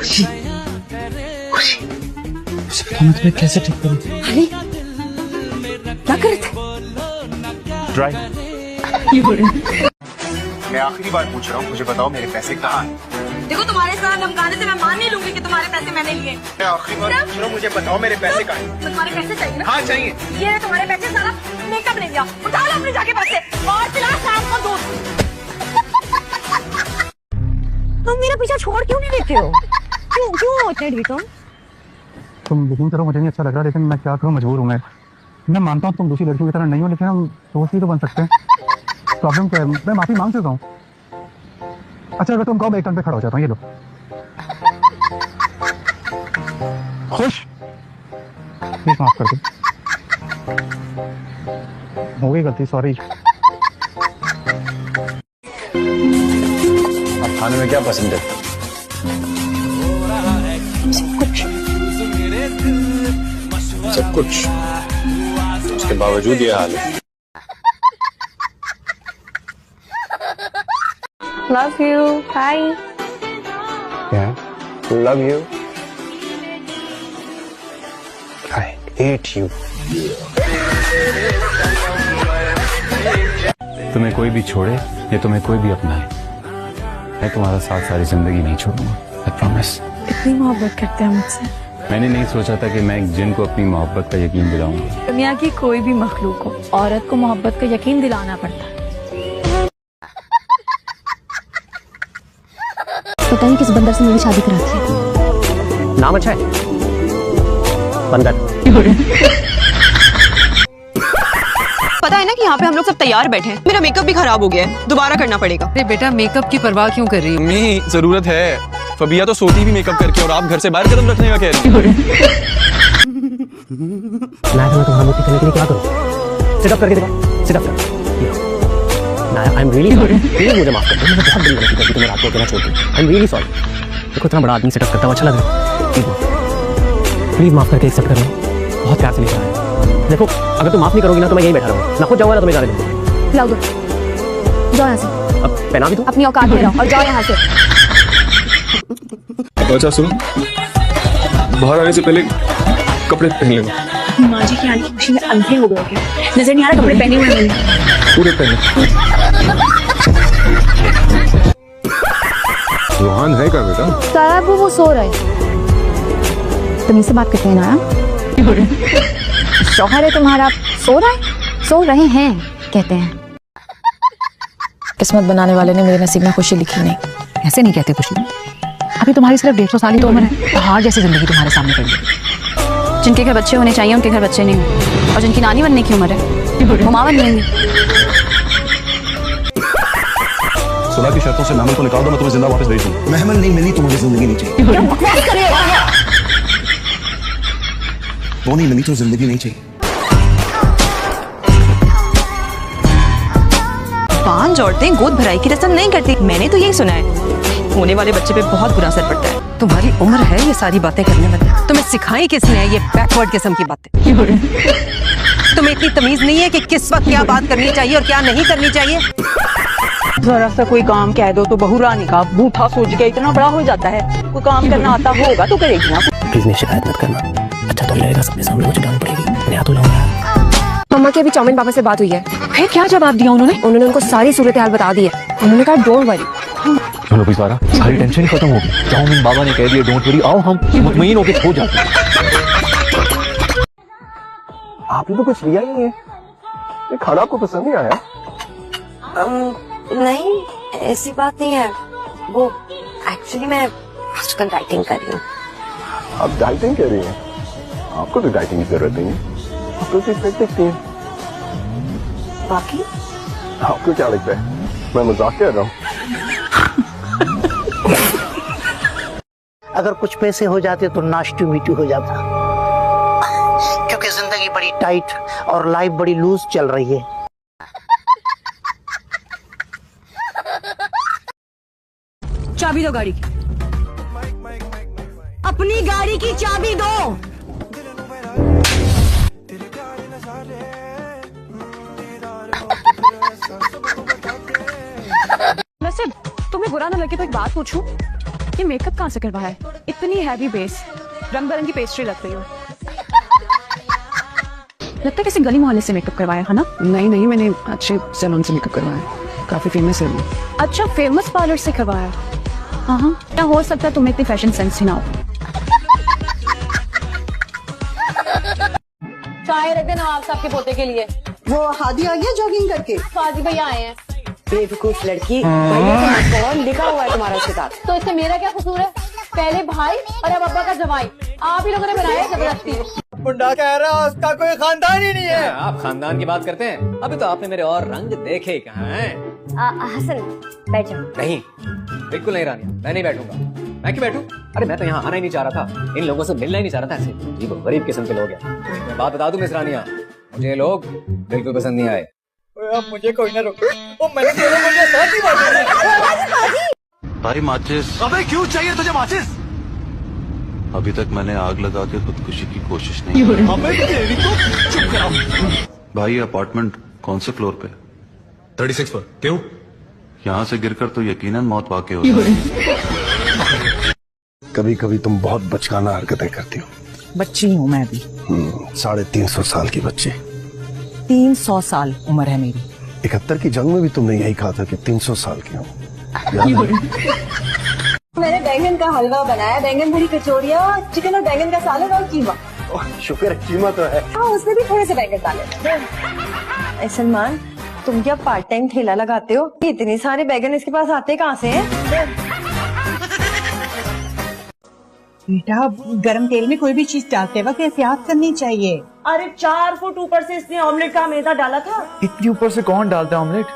खुशी खुशी मुझे पता मैं तुम्हें कैसे ठीक करूं। अरे क्या कर रहे थे? ट्राई। मैं आखिरी बार पूछ रहा हूँ, मुझे बताओ मेरे पैसे कहाँ हैं? देखो तुम्हारे साथ धमकाने से मैं मान नहीं लूंगी कि तुम्हारे पैसे मैंने लिए। मैं आखिरी बार पूछ रहा हूँ, मुझे बताओ मेरे पैसे कहाँ हैं? तो तुम्हारे पैसे चाहिए ना? हाँ चाहिए। ये है तुम्हारे पैसे, सारा मेकअप ले लिया, उठा लो अपने जाके पैसे और पिला शाम को दूध। तुम मेरा पीछा छोड़ क्यों नहीं देते हो? क्यों इतने तुम यकीन करो मुझे नहीं अच्छा लग रहा, लेकिन मैं क्या करूँ, मजबूर हूँ। मैं मानता हूँ तुम दूसरी लड़कियों की तरह नहीं हो, लेकिन हम दोस्त ही तो बन सकते हैं। प्रॉब्लम क्या है? मैं माफी मांग चुका हूँ। अच्छा अगर तुम कहो मैं एक टन पे खड़ा हो जाता हूँ, ये लो। खुश? प्लीज माफ कर दो, हो गई गलती, सॉरी। आप खाने में क्या पसंद है? सब कुछ। उसके बावजूद ये हाल है। Love you. Bye. Yeah. Love you. I hate you. तुम्हें कोई भी छोड़े या तुम्हें कोई भी अपनाए, मैं तुम्हारा साथ सारी जिंदगी नहीं छोड़ूंगा। I promise. इतनी मोहब्बत करते हैं मुझसे। मैंने नहीं सोचा था कि मैं एक जिन को अपनी मोहब्बत का यकीन दिलाऊंगा। दुनिया की कोई भी मखलूक को औरत को मोहब्बत का यकीन दिलाना पड़ता है। पता नहीं किस बंदर से मेरी शादी करा थी। नाम अच्छा है, बंदर। पता है ना कि यहाँ पे हम लोग सब तैयार बैठे हैं। मेरा मेकअप भी खराब हो गया है, दोबारा करना पड़ेगा। अरे बेटा मेकअप की परवाह क्यों कर रही हो? नहीं जरूरत है, फबिया तो सोती भी मेकअप करके और आप घर से बाहर कदम रखने का कह रही हैं। मैं तुम्हारा मोती करने के लिए क्या करूं? सिट अप करके दिखा, सिट अप कर। I am really sorry, please मुझे माफ कर दो, मैंने बहुत बड़ी गलती कर दी, तुम्हें रात को अकेला छोड़ दिया। I am really sorry. देखो इतना बड़ा आदमी सेट अप करता हुआ अच्छा लग रहा है, प्लीज माफ करके एक्सेप्ट कर लो, बहुत प्यार से लेकर आया। देखो अगर तुम माफ नहीं करोगी ना तो मैं यहीं बैठा रहूंगा, ना खुद जाऊंगा ना तुम्हें जाने दूंगा। लाओ दो, जाओ यहाँ से। अब पहना भी दूं? अपनी औकात में रहो और जाओ यहाँ से। अच्छा सुनो, बाहर आने से पहले कपड़े पहन लेना। माँ जी की आने की खुशी में अंधे हो गए क्या? नजर नहीं आ रहा कपड़े पहने हुए मैंने। पूरे पहने। रोहान है क्या बेटा? सारा वो सो रहा है। तुम से बात करते हैं ना? शौहर है तुम्हारा, सो रहा है? सो रहे हैं कहते हैं। किस्मत बनाने वाले ने मेरे नसीब में खुशी लिखी नहीं। ऐसे नहीं कहते खुशी। अभी तुम्हारी सिर्फ 150 साल ही तो उम्र है, पहाड़ जैसी जिंदगी तुम्हारे सामने पड़ी है। जिनके घर बच्चे होने चाहिए उनके घर बच्चे नहीं हों, और जिनकी नानी बनने की उम्र है वो माँ बन जाएंगी। सुना की शर्तों से महमल को निकाल दो, मैं तुम्हें जिंदा वापस भेज दूंगा। महमल नहीं मिली तो मुझे जिंदगी नहीं चाहिए। वो नहीं मिली तो जिंदगी नहीं चाहिए। पांच औरतें गोद भराई की रस्म नहीं करती, मैंने तो यही सुना है। होने वाले बच्चे पे बहुत बुरा असर पड़ता है। तुम्हारी उम्र है ये सारी बातें करने वाली, तुम्हें सिखाई किसने है ये बैकवर्ड किस्म की बातें? तुम्हें इतनी तमीज नहीं है कि किस वक्त क्या बात करनी चाहिए और क्या नहीं करनी चाहिए? जरा सा कोई काम कह दो तो बहुरानी का बूढ़ा सोच के इतना बड़ा हो जाता है। कोई काम करना आता होगा तो करेगी ना। प्लीज मेरी शिकायत मत करना, अच्छा तो लगेगा सबके सामने मुझे डांट पड़ेगी, मैं यहाँ तो जाऊंगा। मम्मा की अभी चाउमिन पापा से बात हुई है। फिर क्या जवाब दिया उन्होंने? उन्होंने उनको सारी सूरत हाल बता दी है। उन्होंने कहा डोंट वरी। चलो भाई सारा, सारी टेंशन खत्म हो गई। चाउमीन बाबा ने कह दिया डोंट वरी, आओ हम मुतमईन होके सो जाते हैं। आपने तो कुछ लिया ही नहीं है, ये खाना आपको पसंद नहीं आया? नहीं ऐसी बात नहीं है, वो एक्चुअली मैं आजकल डाइटिंग कर रही हूँ। आप डाइटिंग कर रही हैं? आपको तो डाइटिंग की जरूरत नहीं है, आप तो सिर्फ दिखती हैं। बाकी आपको क्या लगता है मैं मजाक कर रहा हूँ? अगर कुछ पैसे हो जाते तो नाश्तू मीठू हो जाता, क्योंकि जिंदगी बड़ी टाइट और लाइफ बड़ी लूज चल रही है। चाबी दो गाड़ी की, अपनी गाड़ी की चाबी दो। वैसे तुम्हें बुरा ना लगे तो एक बात पूछूं, ये मेकअप कहाँ से करवाया है? इतनी हैवी बेस, रंग बिरंगी पेस्ट्री लग रही हो। लगता है किसी गली मोहल्ले से मेकअप करवाया है ना? नहीं, मैंने अच्छे सैलून से मेकअप करवाया, काफी फेमस है वो। अच्छा, फेमस पार्लर से करवाया। हाँ, क्या हो सकता है तुम्हें इतनी फैशन सेंस ही ना हो। चाय रख दे नवाब साहब के पोते के लिए। वो हादी आ गया जॉगिंग करके। हादी भैया आए हैं। बेवकूफ लड़की, भैया का कौन लिखा हुआ है तुम्हारा किताब? तो इससे मेरा क्या कसूर है? पहले भाई और अब अब्बा का जवाई, आप ही लोगों ने बनाया जबरदस्ती। मुंडा कह रहा है उसका कोई खानदान ही नहीं है। आप खानदान की बात करते हैं? अभी तो आपने मेरे और रंग देखे कहाँ हैं? हसन, बैठ जाओ। नहीं, बिल्कुल नहीं रानिया, मैं नहीं बैठूंगा। मैं क्यों बैठूं? अरे मैं तो यहाँ आना ही नहीं चाह रहा था, इन लोगों से मिलना ही नहीं चाह रहा था। ऐसे अजीब गरीब किस्म के लोग हैं। मैं बात बता दूं मिस रानिया, मुझे ये लोग बिल्कुल पसंद नहीं आए। अब मुझे कोई ना रोके, वो मैंने तेरे मुझे साथ ही बात। भाई माचिस। अबे क्यों चाहिए तुझे माचिस? अभी तक मैंने आग लगा के खुदकुशी की कोशिश नहीं की। अबे तेरी तो चुप कराओ। भाई अपार्टमेंट कौन से फ्लोर पे? 36 पर। क्यों? यहाँ से गिरकर तो यकीनन मौत वाकई हो जाए। कभी कभी तुम बहुत बचकाना हरकतें करती हो। बच्ची हूँ मैं भी। 350 साल की बच्ची। 300 साल उम्र है मेरी। 71 की जंग में भी तुमने यही कहा था कि 300 साल की हूँ। मैंने बैंगन का हलवा बनाया, बैंगन भरी कचौरियाँ, चिकन और बैंगन का सालन और कीमा। शुक्र है कीमा तो है। हाँ, उसमें भी थोड़े से बैंगन डाले। सलमान, तुम क्या पार्ट टाइम ठेला लगाते हो? इतने सारे बैंगन इसके पास आते कहाँ से हैं? बेटा, गरम तेल में कोई भी चीज डालते वक्त एहतियात करनी चाहिए। अरे 4 फुट ऊपर से इसने ऑमलेट का मैदा डाला था। इतनी ऊपर से कौन डालता है ऑमलेट?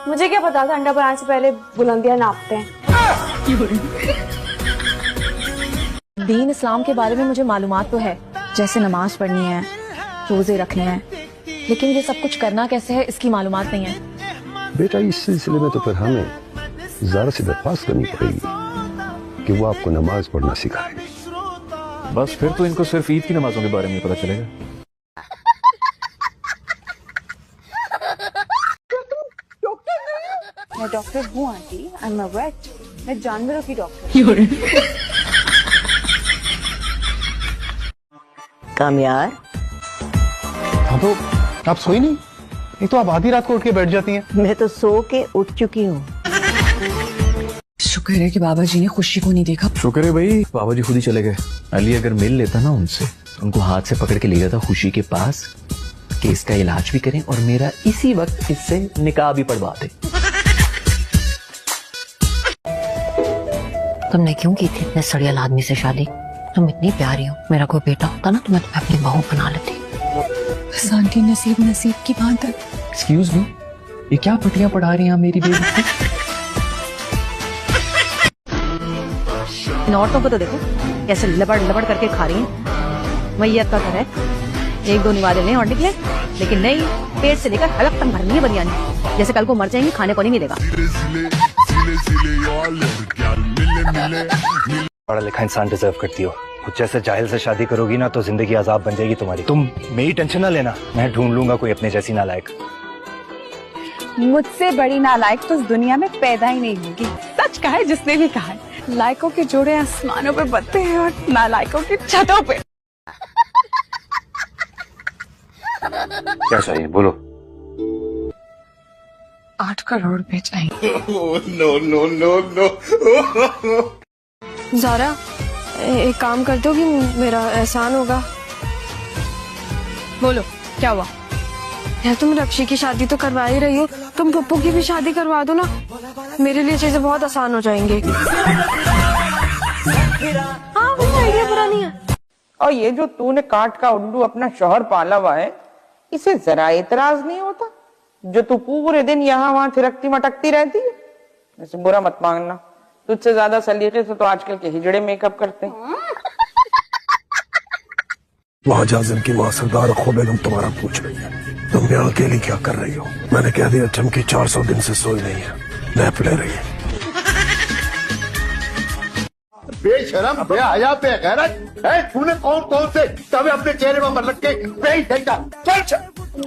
मुझे क्या पता था, अंडा बनाने से पहले बुलंदियां नापते हैं। दीन इस्लाम के बारे में मुझे मालूमात तो है, जैसे नमाज पढ़नी है, रोजे रखने हैं, लेकिन ये सब कुछ करना कैसे है इसकी मालूमात नहीं है। बेटा, इस सिलसिले में तो फिर हमें ज़रा सी दरख्वास्त करनी पड़ेगी कि वो आपको नमाज पढ़ना सिखाए। बस फिर तो इनको सिर्फ ईद की नमाजों के बारे में पता चलेगा। मैं डॉक्टर हूँ aunty, I am a vet. मैं जानवरों की डॉक्टर। कामयार, हाँ तो आप सोई नहीं? ये तो आप आधी रात को उठ के बैठ जाती हैं। मैं तो सो के उठ चुकी हूँ। शुक्र है कि बाबा जी ने खुशी को नहीं देखा। शुक्र है भाई, बाबा जी खुद ही चले गए। अली अगर मिल लेता ना उनसे, उनको हाथ से पकड़ के ले जाता खुशी के पास कि इसका इलाज भी करें और मेरा इसी वक्त इससे निकाह भी पढ़वा दे। तुमने क्यों की थी इतने सड़ियल आदमी से शादी? तुम इतनी प्यारी हो, मेरा कोई बेटा होता ना तो मैं तुम्हें अपनी बहू बना लेती। बस आंटी, नसीब नसीब की बात है। एक्सक्यूज मी, ये क्या पटियां पढ़ा रही हैं मेरी बेबी को? इन औरतों को तो देखो कैसे लबड़ लबड़ करके खा रही हैं। मैयत का घर है, 1-2 निवाले लें और निकले, लेकिन नहीं, पेट से लेकर हलक तक भरनी है बिरयानी। जैसे कल को मर जाएंगे, खाने को नहीं मिलेगा। पढ़ा लिखा इंसान डिजर्व करती हो। कुछ जैसे जाहिल से शादी करोगी ना तो जिंदगी अजाब बन जाएगी तुम्हारी। तुम मेरी टेंशन ना लेना, मैं ढूंढ लूंगा कोई अपने जैसी नालायक। मुझसे बड़ी नालायक तो इस दुनिया में पैदा ही नहीं होगी। सच कहा है जिसने भी कहा है। लायकों के जोड़े आसमानों पे बनते हैं और नालायकों की छतों पे। क्या चाहिए बोलो? 8 करोड़ पे चाहिए। ज़ारा, एक काम कर दो कि मेरा एहसान होगा। बोलो, क्या हुआ? यार, तुम रक्षी की शादी तो करवा ही रही हो, तुम पप्पू की भी शादी करवा दो ना, मेरे लिए चीजें बहुत आसान हो जाएंगी। हाँ, वो आइडिया बुरा नहीं है। और ये जो तूने काट का उल्लू अपना शौहर पाला हुआ है, इसे जरा एतराज नहीं होता जो तू पूरे दिन यहाँ वहाँ थिरकती मटकती रहती है? ऐसे बुरा मत मांगना, तुझसे ज्यादा सलीके से तो आजकल के हिजड़े मेकअप करते हैं। वहाँ जाजिम की माँ सरदार अख्वा बेगम तुम्हारा पूछ रही है, तुम यहाँ अकेली क्या कर रही हो? मैंने कह दिया चमकी 400 दिन से सोई नहीं है, नैप ले रही है। बेशरम, बेहया, बेगैरत है, तूने कौन से तवे अपने चेहरे पर रख के पेट फेंका? चल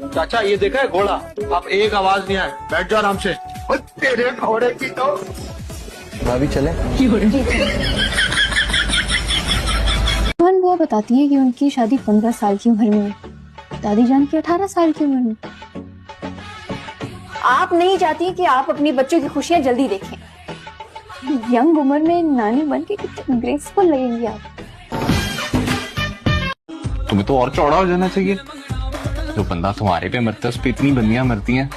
चाचा, ये देखा है घोड़ा? अब एक आवाज नहीं आए, बैठ जाओ आराम से। तेरे घोड़े की तो भाभी चले। रोहन बुआ बताती है कि उनकी शादी 15 साल की उम्र में है, दादी जान की 18 साल की उम्र में। आप नहीं चाहती कि आप अपनी बच्चों की खुशियां जल्दी देखें। यंग उम्र में नानी बन के कितनी ग्रेसफुल लगेंगी आप। तुम्हें तो और चौड़ा हो जाना चाहिए। जो बंदा तुम्हारे पे मरता है उस पे इतनी बंदियां मरती हैं।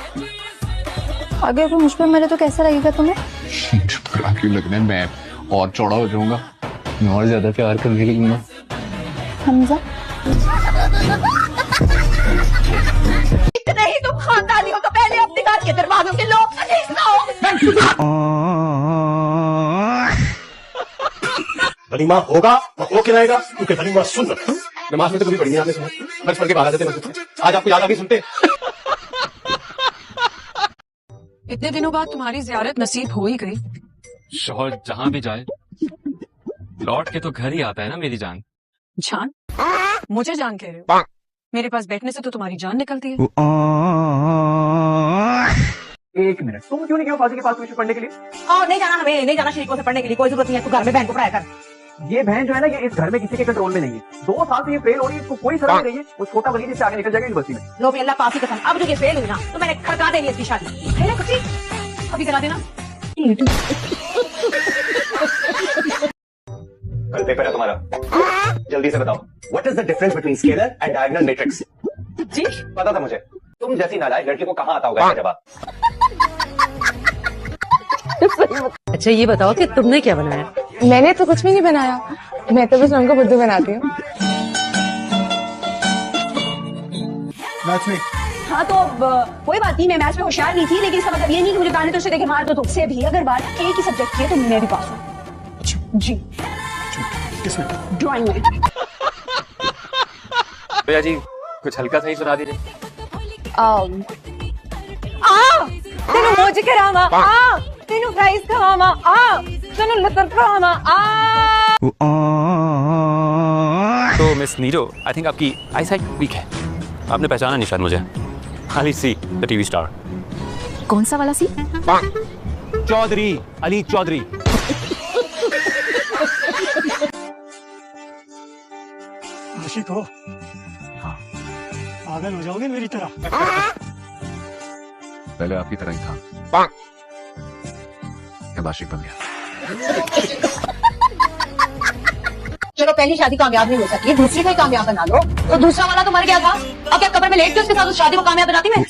अगर कोई मुझ पर मरे तो कैसा लगेगा तुम्हें? बुरा क्यों लगना है, मैं और चौड़ा हो जाऊंगा, मैं और ज्यादा प्यार करने लगूंगा। हमजा नहीं तुम खानदानी हो तो पहले अपने घर के दरवाजों के लोग बड़ी माँ होगा वो खिलाएगा, क्योंकि बड़ी माँ सुन नमाज में तो कभी पढ़ी नहीं आपने सुना, बचपन के बाद आते मस्जिद में, आज आपको याद आ गई सुनते। इतने दिनों बाद तुम्हारी जियारत नसीब हो ही गई। शौहर जहाँ भी जाए लौट के तो घर ही आता है ना मेरी जान। जान? मुझे जान कह रहे हो? मेरे पास बैठने से तो तुम्हारी जान निकलती है। एक मिनट, तुम क्यों नहीं गए फाजी के पास ट्यूशन पढ़ने के लिए? नहीं जाना, हमें नहीं जाना शरीकों से पढ़ने के लिए, कोई जरूरत नहीं है, तू घर में बहन को पढ़ाया कर। ये बहन जो है ना, ये इस घर में किसी के कंट्रोल में नहीं है। 2 साल से ये फेल हो रही है, इसको कोई शर्म नहीं है। वो छोटा वलीद इससे आगे निकल जाएगा यूनिवर्सिटी में। लो भी अल्लाह पाक की कसम, अब जो ये फेल हुई ना तो मैंने खड़का देनी इसकी शादी। है ना कुछ अभी करा देना। कल पेपर है तुम्हारा, जल्दी से बताओ what is the difference between scalar and diagonal matrix? जी पता था मुझे, तुम जैसी नालायक लड़की को कहाँ आता होगा इसका जवाब। अच्छा ये बताओ कि तुमने क्या बनाया? मैंने तो कुछ भी नहीं बनाया, मैं तो बस उनको बुद्धू बनाती हूँ। मैच में हाँ तो कोई बात नहीं, मैं मैच में होशियार नहीं थी, लेकिन इसका मतलब ये नहीं कि मुझे गाने तो देखे मार दो तुमसे भी। अगर बात एक ही सब्जेक्ट की है तो मैं भी पास हूँ। जी किसमें? ड्राइंग में। भैया जी कुछ हल्का सा ही सुना दीजिए। तेनू मोज करावा तेनू प्राइस खवावा तेनू लतर खवावा तो मिस नीरो, आई थिंक आपकी आई साइट वीक है। आपने पहचाना नहीं शायद मुझे। Ali see the TV star. कौन सा वाला सी? चौधरी, अली चौधरी। आशिक हो? पागल हो जाओगे मेरी तरह। पहले आपकी तरह ही था, अब आशिक बन गया। चलो पहली शादी कामयाब नहीं हो सकी, दूसरी को ही कामयाब बना लो। तो दूसरा वाला तो मर गया था, अब क्या कब्र में लेट के उसके साथ उस शादी को कामयाब बनाती मैं?